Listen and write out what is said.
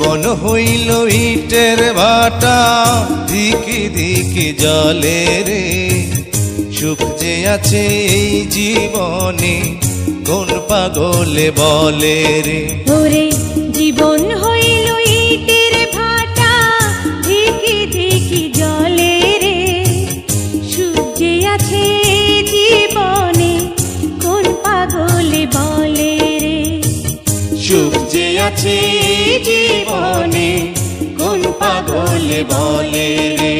জীবন হইল ইটের ভাটা, দিকে দিকে জলে রে। সুখ যে আছে এই জীবনে, কোন পাগলে বলে রে। ওরে জীবন হইল ইটের ভাটা, দিকে দিকে জলে রে। সুখ যে আছে জীবনে, কোন পাগলে বলে রে। সুখ যে আছে জীবনে, কোন পাগলে বলে রে।